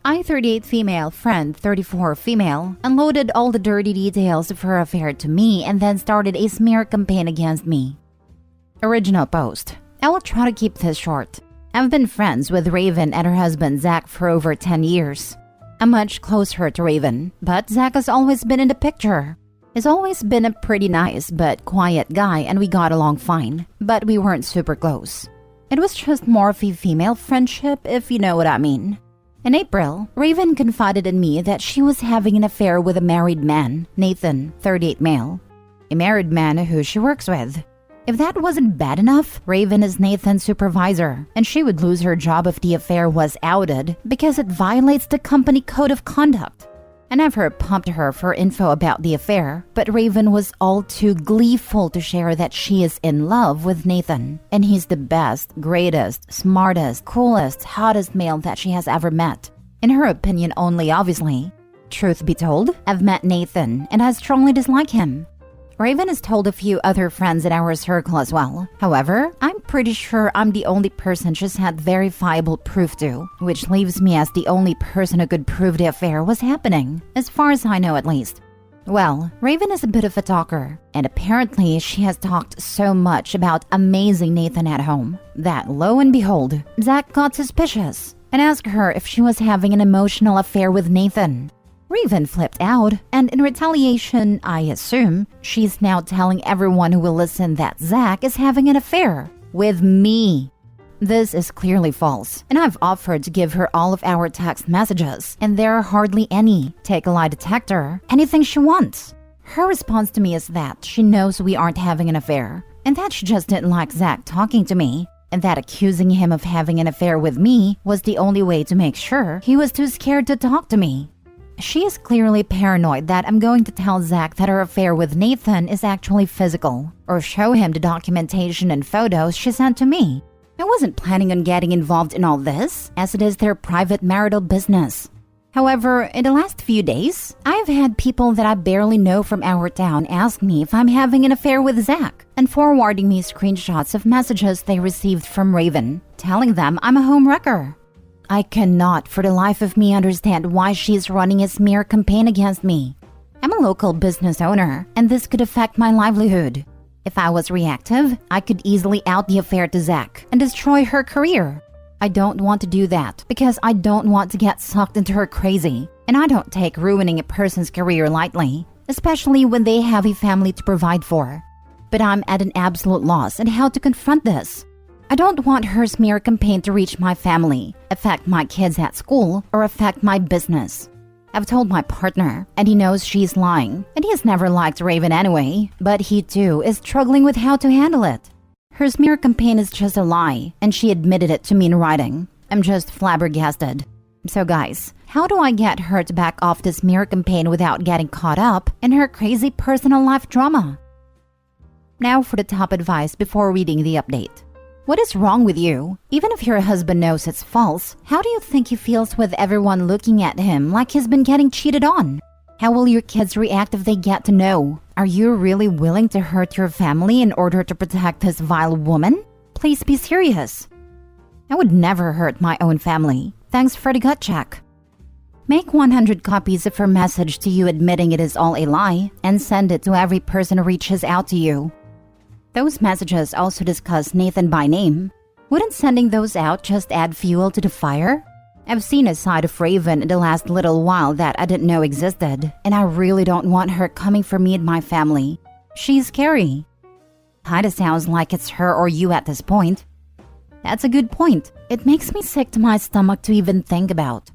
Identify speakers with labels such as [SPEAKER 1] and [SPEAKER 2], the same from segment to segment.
[SPEAKER 1] I, 38 female, friend, 34 female, unloaded all the dirty details of her affair to me and then started a smear campaign against me. Original post. I will try to keep this short. I've been friends with Raven and her husband Zach for over 10 years. I'm much closer to Raven, but Zach has always been in the picture. He's always been a pretty nice but quiet guy and we got along fine, but we weren't super close. It was just more of a female friendship, if you know what I mean. In April, Raven confided in me that she was having an affair with a married man, Nathan, 38 male. A married man who she works with. If that wasn't bad enough, Raven is Nathan's supervisor, and she would lose her job if the affair was outed because it violates the company code of conduct. I never pumped her for info about the affair, but Raven was all too gleeful to share that she is in love with Nathan, and he's the best, greatest, smartest, coolest, hottest male that she has ever met. In her opinion only, obviously. Truth be told, I've met Nathan, and I strongly dislike him. Raven has told a few other friends in our circle as well. However, I'm pretty sure I'm the only person she's had verifiable proof to, which leaves me as the only person who could prove the affair was happening, as far as I know at least. Well, Raven is a bit of a talker, and apparently she has talked so much about amazing Nathan at home that, lo and behold, Zach got suspicious and asked her if she was having an emotional affair with Nathan. Raven flipped out, and in retaliation, I assume, she's now telling everyone who will listen that Zach is having an affair with me. This is clearly false, and I've offered to give her all of our text messages, and there are hardly any. Take a lie detector, anything she wants. Her response to me is that she knows we aren't having an affair, and that she just didn't like Zach talking to me, and that accusing him of having an affair with me was the only way to make sure he was too scared to talk to me. She is clearly paranoid that I'm going to tell Zach that her affair with Nathan is actually physical, or show him the documentation and photos she sent to me. I wasn't planning on getting involved in all this, as it is their private marital business. However, in the last few days, I've had people that I barely know from our town ask me if I'm having an affair with Zach, and forwarding me screenshots of messages they received from Raven, telling them I'm a homewrecker. I cannot for the life of me understand why she's running a smear campaign against me. I'm a local business owner, and this could affect my livelihood. If I was reactive, I could easily out the affair to Zach and destroy her career. I don't want to do that because I don't want to get sucked into her crazy, and I don't take ruining a person's career lightly, especially when they have a family to provide for. But I'm at an absolute loss on how to confront this. I don't want her smear campaign to reach my family, affect my kids at school, or affect my business. I've told my partner, and he knows she's lying, and he has never liked Raven anyway, but he too is struggling with how to handle it. Her smear campaign is just a lie, and she admitted it to me in writing. I'm just flabbergasted. So guys, how do I get her to back off this smear campaign without getting caught up in her crazy personal life drama? Now for the top advice before reading the update. What is wrong with you? Even if your husband knows it's false, how do you think he feels with everyone looking at him like he's been getting cheated on? How will your kids react if they get to know? Are you really willing to hurt your family in order to protect this vile woman? Please be serious. I would never hurt my own family. Thanks for the gut check. Make 100 copies of her message to you admitting it is all a lie and send it to every person who reaches out to you. Those messages also discuss Nathan by name. Wouldn't sending those out just add fuel to the fire? I've seen a side of Raven in the last little while that I didn't know existed, and I really don't want her coming for me and my family. She's scary. Kinda sounds like it's her or you at this point. That's a good point. It makes me sick to my stomach to even think about.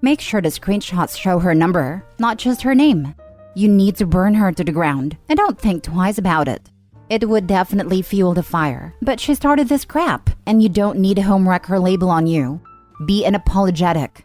[SPEAKER 1] Make sure the screenshots show her number, not just her name. You need to burn her to the ground, and don't think twice about it. It would definitely fuel the fire, but she started this crap, and you don't need a homewrecker label on you. Be unapologetic.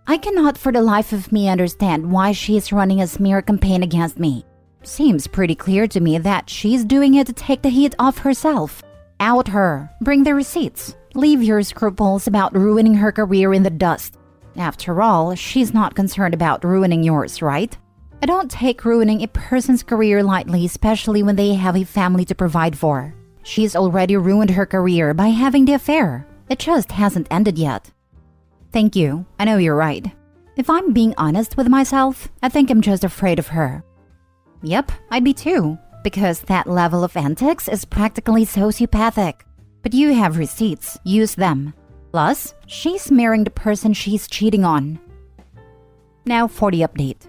[SPEAKER 1] I cannot for the life of me understand why she is running a smear campaign against me. Seems pretty clear to me that she's doing it to take the heat off herself. Out her. Bring the receipts. Leave your scruples about ruining her career in the dust. After all, she's not concerned about ruining yours, right? I don't take ruining a person's career lightly, especially when they have a family to provide for. She's already ruined her career by having the affair. It just hasn't ended yet. Thank you. I know you're right. If I'm being honest with myself, I think I'm just afraid of her. Yep, I'd be too, because that level of antics is practically sociopathic. But you have receipts. Use them. Plus, she's marrying the person she's cheating on. Now for the update.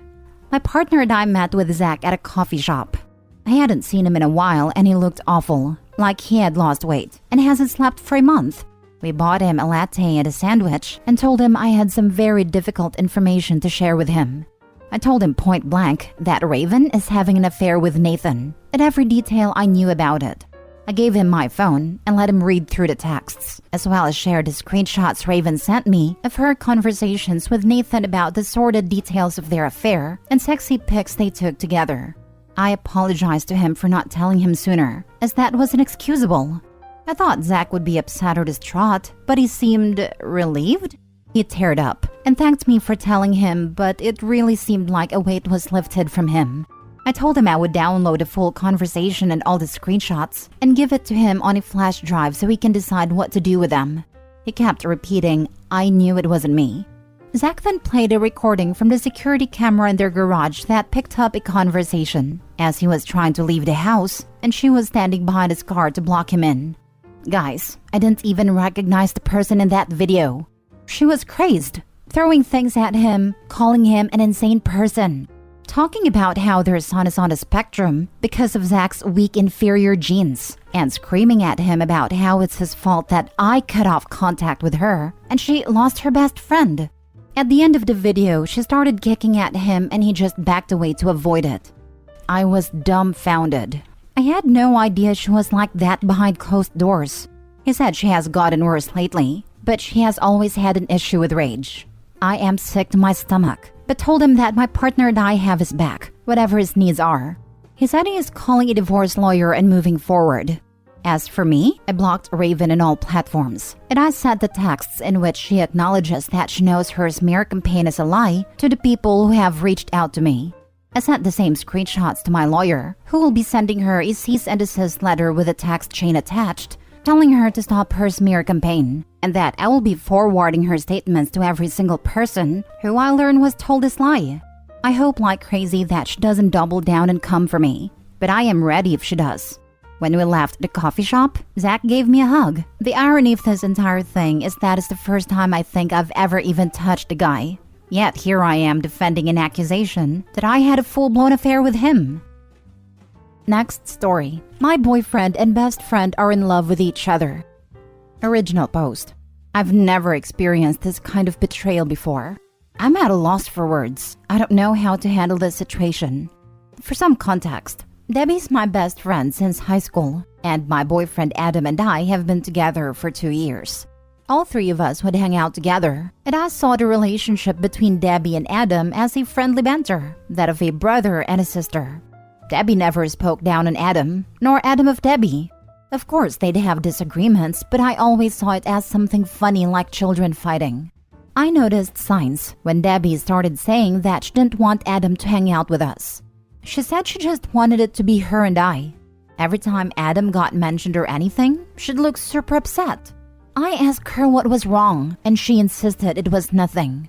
[SPEAKER 1] My partner and I met with Zach at a coffee shop. I hadn't seen him in a while and he looked awful, like he had lost weight and hasn't slept for a month. We bought him a latte and a sandwich and told him I had some very difficult information to share with him. I told him point blank that Raven is having an affair with Nathan and every detail I knew about it. I gave him my phone and let him read through the texts, as well as share the screenshots Raven sent me of her conversations with Nathan about the sordid details of their affair and sexy pics they took together. I apologized to him for not telling him sooner, as that was inexcusable. I thought Zach would be upset or distraught, but he seemed relieved. He teared up and thanked me for telling him, but it really seemed like a weight was lifted from him. I told him I would download the full conversation and all the screenshots and give it to him on a flash drive so he can decide what to do with them. He kept repeating, I knew it wasn't me. Zach then played a recording from the security camera in their garage that picked up a conversation as he was trying to leave the house and she was standing behind his car to block him in. Guys, I didn't even recognize the person in that video. She was crazed, throwing things at him, calling him an insane person. Talking about how their son is on the spectrum because of Zach's weak inferior genes, and screaming at him about how it's his fault that I cut off contact with her and she lost her best friend. At the end of the video, she started kicking at him and he just backed away to avoid it. I was dumbfounded. I had no idea she was like that behind closed doors. He said she has gotten worse lately, but she has always had an issue with rage. I am sick to my stomach, but told him that my partner and I have his back, whatever his needs are. He said he is calling a divorce lawyer and moving forward. As for me, I blocked Raven on all platforms, and I sent the texts in which she acknowledges that she knows her smear campaign is a lie to the people who have reached out to me. I sent the same screenshots to my lawyer, who will be sending her a cease and desist letter with a text chain attached, telling her to stop her smear campaign, and that I will be forwarding her statements to every single person who I learn was told this lie. I hope like crazy that she doesn't double down and come for me, but I am ready if she does. When we left the coffee shop, Zach gave me a hug. The irony of this entire thing is that it's the first time I think I've ever even touched a guy. Yet here I am defending an accusation that I had a full-blown affair with him. Next story. My boyfriend and best friend are in love with each other. Original post. I've never experienced this kind of betrayal before. I'm at a loss for words. I don't know how to handle this situation. For some context, Debbie's my best friend since high school, and my boyfriend Adam and I have been together for 2 years. All three of us would hang out together, and I saw the relationship between Debbie and Adam as a friendly banter, that of a brother and a sister. Debbie never spoke down on Adam, nor Adam of Debbie. Of course, they'd have disagreements, but I always saw it as something funny like children fighting. I noticed signs when Debbie started saying that she didn't want Adam to hang out with us. She said she just wanted it to be her and I. Every time Adam got mentioned or anything, she'd look super upset. I asked her what was wrong, and she insisted it was nothing.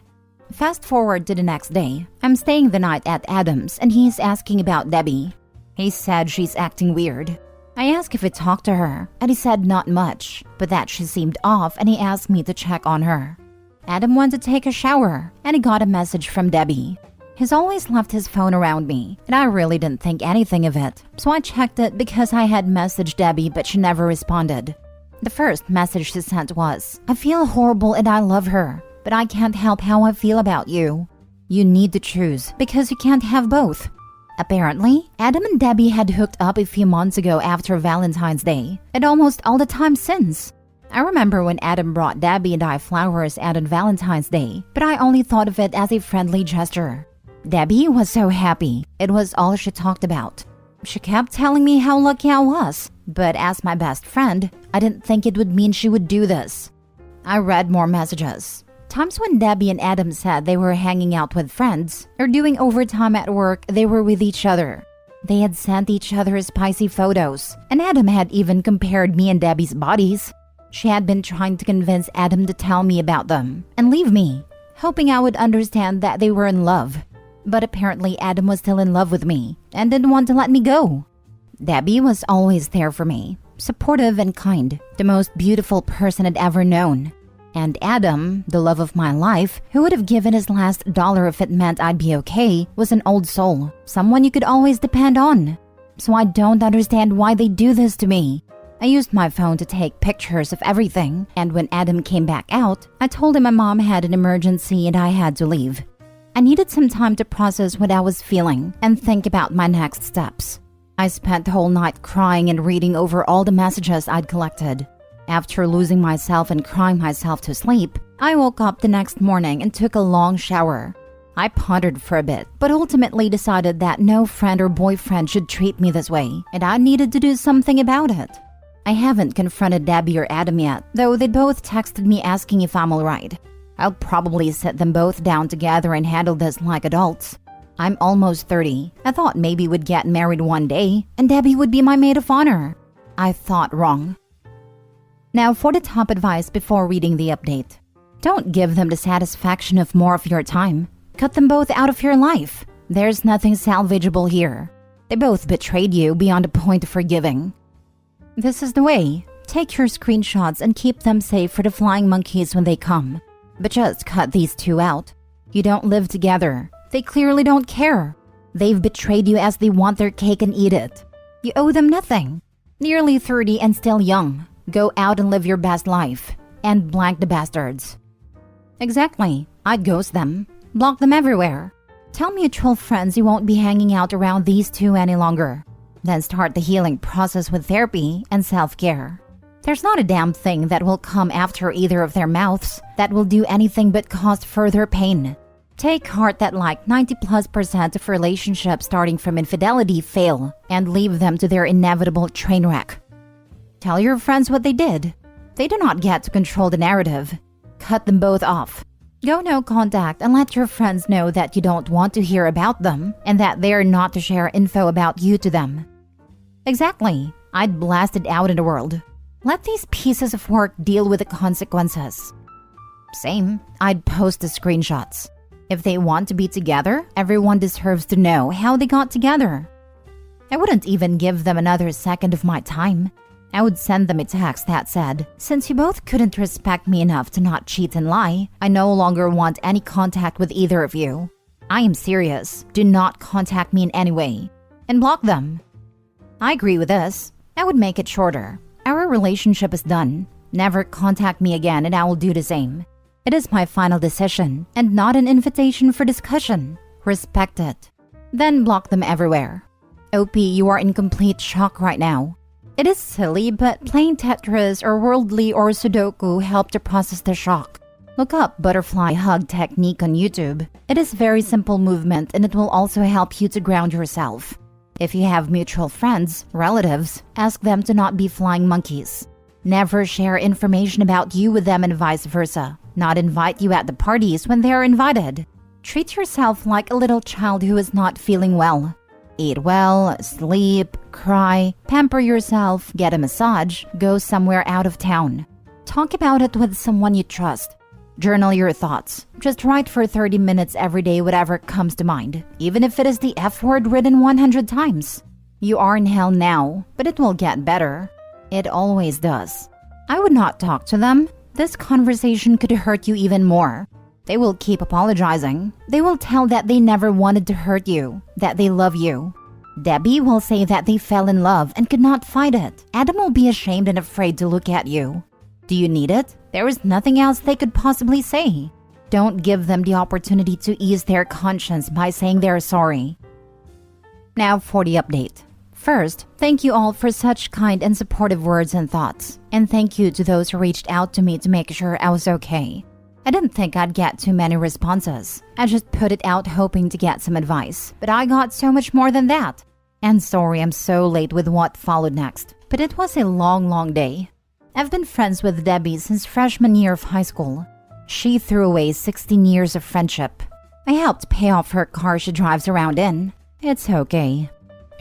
[SPEAKER 1] Fast forward to the next day. I'm staying the night at Adam's, and he's asking about Debbie. He said she's acting weird. I asked if he talked to her, and he said not much, but that she seemed off, and he asked me to check on her. Adam went to take a shower, and he got a message from Debbie. He's always left his phone around me, and I really didn't think anything of it, so I checked it because I had messaged Debbie, but she never responded. The first message she sent was, I feel horrible and I love her, but I can't help how I feel about you. You need to choose, because you can't have both. Apparently, Adam and Debbie had hooked up a few months ago after Valentine's Day, and almost all the time since. I remember when Adam brought Debbie and I flowers out on Valentine's Day, but I only thought of it as a friendly gesture. Debbie was so happy. It was all she talked about. She kept telling me how lucky I was, but as my best friend, I didn't think it would mean she would do this. I read more messages. Times when Debbie and Adam said they were hanging out with friends or doing overtime at work, they were with each other. They had sent each other spicy photos, and Adam had even compared me and Debbie's bodies. She had been trying to convince Adam to tell me about them and leave me, hoping I would understand that they were in love. But apparently Adam was still in love with me and didn't want to let me go. Debbie was always there for me, supportive and kind, the most beautiful person I'd ever known. And Adam, the love of my life, who would have given his last dollar if it meant I'd be okay, was an old soul, someone you could always depend on. So I don't understand why they do this to me. I used my phone to take pictures of everything, and when Adam came back out, I told him my mom had an emergency and I had to leave. I needed some time to process what I was feeling and think about my next steps. I spent the whole night crying and reading over all the messages I'd collected. After losing myself and crying myself to sleep, I woke up the next morning and took a long shower. I pondered for a bit, but ultimately decided that no friend or boyfriend should treat me this way, and I needed to do something about it. I haven't confronted Debbie or Adam yet, though they both texted me asking if I'm alright. I'll probably sit them both down together and handle this like adults. I'm almost 30. I thought maybe we'd get married one day, and Debbie would be my maid of honor. I thought wrong. Now for the top advice before reading the update. Don't give them the satisfaction of more of your time. Cut them both out of your life. There's nothing salvageable here. They both betrayed you beyond the point of forgiving. This is the way. Take your screenshots and keep them safe for the flying monkeys when they come. But just cut these two out. You don't live together. They clearly don't care. They've betrayed you as they want their cake and eat it. You owe them nothing. Nearly 30 and still young. Go out and live your best life. And blank the bastards. Exactly. I'd ghost them. Block them everywhere. Tell mutual friends you won't be hanging out around these two any longer. Then start the healing process with therapy and self-care. There's not a damn thing that will come after either of their mouths that will do anything but cause further pain. Take heart that like 90+% of relationships starting from infidelity fail and leave them to their inevitable train wreck. Tell your friends what they did. They do not get to control the narrative. Cut them both off. Go no contact and let your friends know that you don't want to hear about them and that they're not to share info about you to them. Exactly. I'd blast it out in the world. Let these pieces of work deal with the consequences. Same. I'd post the screenshots. If they want to be together, everyone deserves to know how they got together. I wouldn't even give them another second of my time. I would send them a text that said, "Since you both couldn't respect me enough to not cheat and lie, I no longer want any contact with either of you. I am serious. Do not contact me in any way." And block them. I agree with this. I would make it shorter. Our relationship is done. Never contact me again and I will do the same. It is my final decision and not an invitation for discussion. Respect it. Then block them everywhere. OP, you are in complete shock right now. It is silly, but playing Tetris or Worldly or Sudoku help to process the shock. Look up butterfly hug technique on YouTube. It is very simple movement and it will also help you to ground yourself. If you have mutual friends, relatives, ask them to not be flying monkeys. Never share information about you with them and vice versa. Not invite you at the parties when they are invited. Treat yourself like a little child who is not feeling well. Eat well, sleep, cry, pamper yourself, get a massage, go somewhere out of town. Talk about it with someone you trust. Journal your thoughts. Just write for 30 minutes every day whatever comes to mind, even if it is the F word written 100 times. You are in hell now, but it will get better. It always does. I would not talk to them. This conversation could hurt you even more. They will keep apologizing. They will tell that they never wanted to hurt you, that they love you. Debbie will say that they fell in love and could not fight it. Adam will be ashamed and afraid to look at you. Do you need it? There is nothing else they could possibly say. Don't give them the opportunity to ease their conscience by saying they're sorry. Now for the update. First, thank you all for such kind and supportive words and thoughts. And thank you to those who reached out to me to make sure I was okay. I didn't think I'd get too many responses. I just put it out hoping to get some advice, but I got so much more than that. And sorry I'm so late with what followed next, but it was a long day. I've been friends with Debbie since freshman year of high school. She threw away 16 years of friendship. I helped pay off her car she drives around in. It's okay.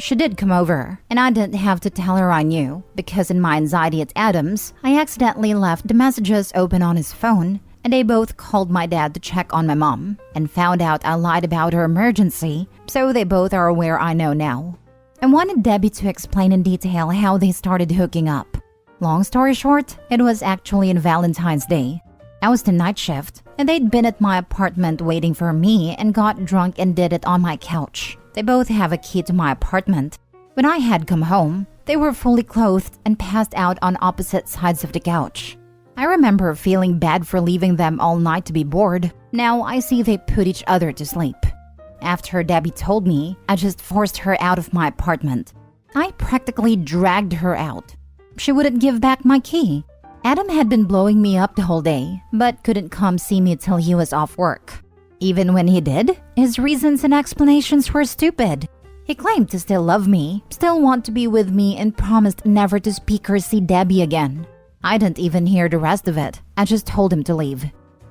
[SPEAKER 1] She did come over, and I didn't have to tell her I knew, because in my anxiety at Adam's, I accidentally left the messages open on his phone, and they both called my dad to check on my mom, and found out I lied about her emergency, so they both are aware I know now. I wanted Debbie to explain in detail how they started hooking up. Long story short, it was actually on Valentine's Day. I was the night shift, and they'd been at my apartment waiting for me and got drunk and did it on my couch. They both have a key to my apartment. When I had come home, they were fully clothed and passed out on opposite sides of the couch. I remember feeling bad for leaving them all night to be bored. Now I see they put each other to sleep. After Debbie told me, I just forced her out of my apartment. I practically dragged her out. She wouldn't give back my key. Adam had been blowing me up the whole day, but couldn't come see me till he was off work. Even when he did, his reasons and explanations were stupid. He claimed to still love me, still want to be with me, and promised never to speak or see Debbie again. I didn't even hear the rest of it. I just told him to leave.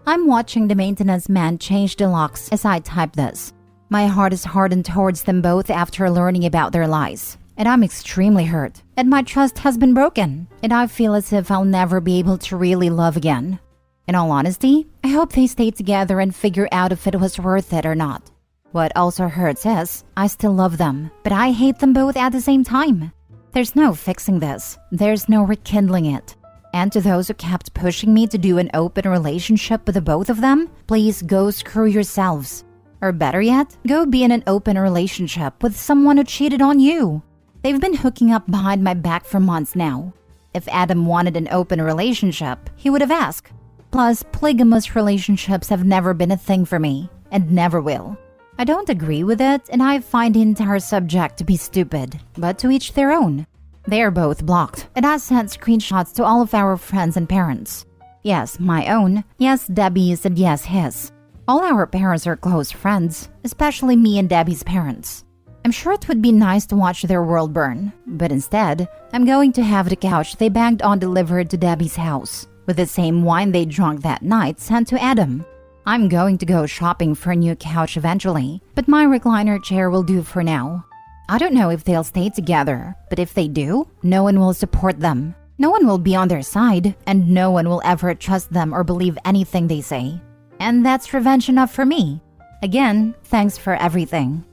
[SPEAKER 1] I'm watching the maintenance man change the locks as I type this. My heart is hardened towards them both after learning about their lies. And I'm extremely hurt. And my trust has been broken. And I feel as if I'll never be able to really love again. In all honesty, I hope they stay together and figure out if it was worth it or not. What also hurts is, I still love them, but I hate them both at the same time. There's no fixing this. There's no rekindling it. And to those who kept pushing me to do an open relationship with the both of them, please go screw yourselves. Or better yet, go be in an open relationship with someone who cheated on you. They've been hooking up behind my back for months now. If Adam wanted an open relationship, he would have asked. Plus, polygamous relationships have never been a thing for me, and never will. I don't agree with it, and I find the entire subject to be stupid, but to each their own. They are both blocked, and I sent screenshots to all of our friends and parents. Yes, my own. Yes, Debbie's, and yes, his. All our parents are close friends, especially me and Debbie's parents. I'm sure it would be nice to watch their world burn, but instead, I'm going to have the couch they banged on delivered to Debbie's house, with the same wine they drank that night sent to Adam. I'm going to go shopping for a new couch eventually, but my recliner chair will do for now. I don't know if they'll stay together, but if they do, no one will support them. No one will be on their side, and no one will ever trust them or believe anything they say. And that's revenge enough for me. Again, thanks for everything.